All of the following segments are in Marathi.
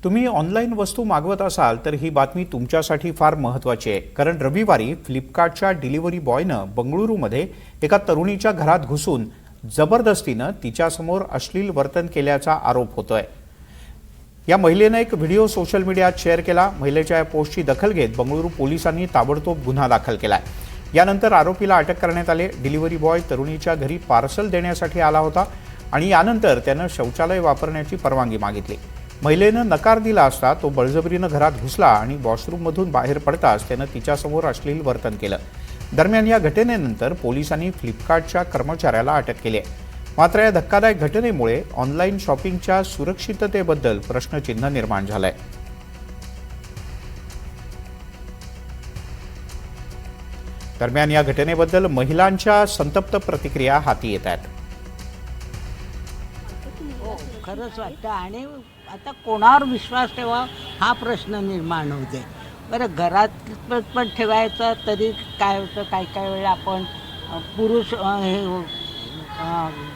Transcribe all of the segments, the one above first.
तुम्ही ऑनलाईन वस्तू मागवत असाल तर ही बातमी तुमच्यासाठी फार महत्त्वाची आहे, कारण रविवारी फ्लिपकार्टच्या डिलिव्हरी बॉयनं बंगळुरूमध्ये एका तरुणीच्या घरात घुसून जबरदस्तीनं तिच्यासमोर अश्लील वर्तन केल्याचा आरोप होतोय। या महिलेने एक व्हिडिओ सोशल मीडियात शेअर केला। महिलेच्या या पोस्टची दखल घेत बंगळुरू पोलिसांनी ताबडतोब गुन्हा दाखल केलाय। यानंतर आरोपीला अटक करण्यात आली। डिलिव्हरी बॉय तरुणीच्या घरी पार्सल देण्यासाठी आला होता आणि यानंतर त्यानं शौचालय वापरण्याची परवानगी मागितली। महिलेनं नकार दिला असता तो बळजबरीनं घरात घुसला आणि वॉशरूममधून बाहेर पडताच त्यानं तिच्यासमोर अश्लील वर्तन केलं। दरम्यान या घटनेनंतर पोलिसांनी फ्लिपकार्टच्या कर्मचाऱ्याला अटक केली आहे। मात्र या धक्कादायक घटनेमुळे ऑनलाईन शॉपिंगच्या सुरक्षिततेबद्दल प्रश्नचिन्ह निर्माण झालंय। दरम्यान या घटनेबद्दल महिलांच्या संतप्त प्रतिक्रिया हाती येत आहेत। खरंच वाटतं आणि आता कोणावर विश्वास ठेवा हा प्रश्न निर्माण होते। बरं, घरात पण ठेवायचं तरी काय होतं, काय वेळा आपण पुरुष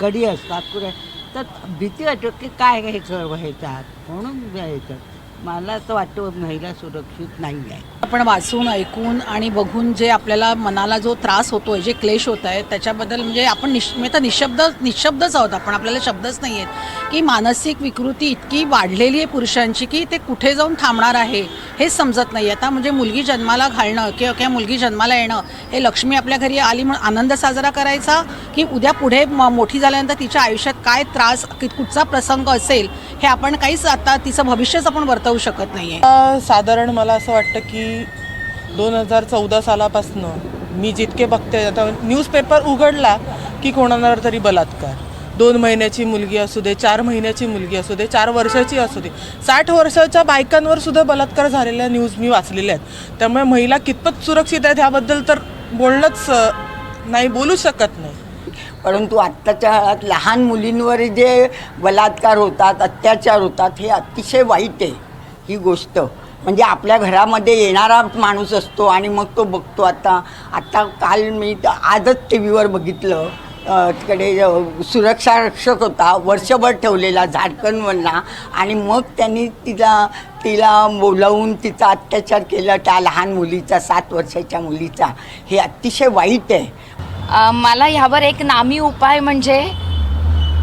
गडी असतात पुरे, तर भीती वाटते की काय हे व्हायचं म्हणून व्हायचं। मला असं वाटतं महिला सुरक्षित नाही आहे। आपण वाचून ऐकून आणि बघून जे आपल्याला मनाला जो त्रास होतोय, जे क्लेश होत आहे त्याच्याबद्दल म्हणजे आपण निशब्दच आहोत। आपण, आपल्याला शब्दच नाही आहेत की मानसिक विकृती इतकी वाढलेली आहे पुरुषांची की ते कुठे जाऊन थांबणार आहे हेच समजत नाही। आता म्हणजे मुलगी जन्माला घालणं किंवा मुलगी जन्माला येणं हे लक्ष्मी आपल्या घरी आली म्हणून आनंद साजरा करायचा की उद्या पुढे मोठी झाल्यानंतर तिच्या आयुष्यात काय त्रास, कुठचा प्रसंग असेल हे आपण काहीच आता तिचं भविष्यच आपण वर्तवू शकत नाही आहे। साधारण मला असं वाटतं की 2014 सालापासून मी जितके बघते, आता न्यूजपेपर उघडला की कोणावर तरी बलात्कार, 2 महिन्याची मुलगी असू दे, 4 महिन्याची मुलगी असू दे, 4 वर्षाची असू दे, 60 वर्षाच्या बायकांवर सुद्धा बलात्कार झालेल्या न्यूज मी वाचलेल्या आहेत। त्यामुळे महिला कितपत सुरक्षित आहेत ह्याबद्दल तर बोलणंच नाही, बोलू शकत नाही। परंतु आत्ताच्या काळात लहान मुलींवर जे बलात्कार होतात, अत्याचार होतात, हे अतिशय वाईट आहे ही गोष्ट। म्हणजे आपल्या घरामध्ये येणारा माणूस असतो आणि मग तो बघतो। आता काल मी आजच TV वर बघितलं, तिकडे सुरक्षा रक्षक होता, वर्षभर ठेवलेला झारखंडवरना, आणि मग त्यांनी तिला बोलावून तिचा अत्याचार केला, त्या लहान मुलीचा, 7 वर्षाच्या मुलीचा। हे अतिशय वाईट आहे। मला ह्यावर एक नामी उपाय म्हणजे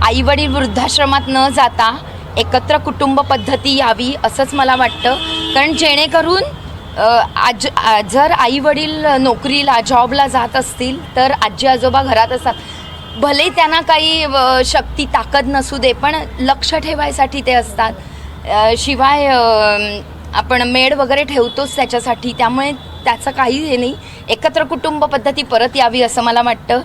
आईवडील वृद्धाश्रमात न जाता एकत्र कुटुंब पद्धती यावी असंच मला वाटतं। कारण जेणेकरून जर आईवडील नोकरीला, जॉबला जात असतील तर आजी आजोबा घरात असतात, भले त्यांना काही शक्ती ताकद नसू दे पण लक्ष ठेवायसाठी ते असतात। शिवाय आपण मेड वगैरे ठेवतोच त्याच्यासाठी, त्यामुळे त्याचं काही हे नाही। एकत्र कुटुंब पद्धती परत यावी असं मला वाटतं।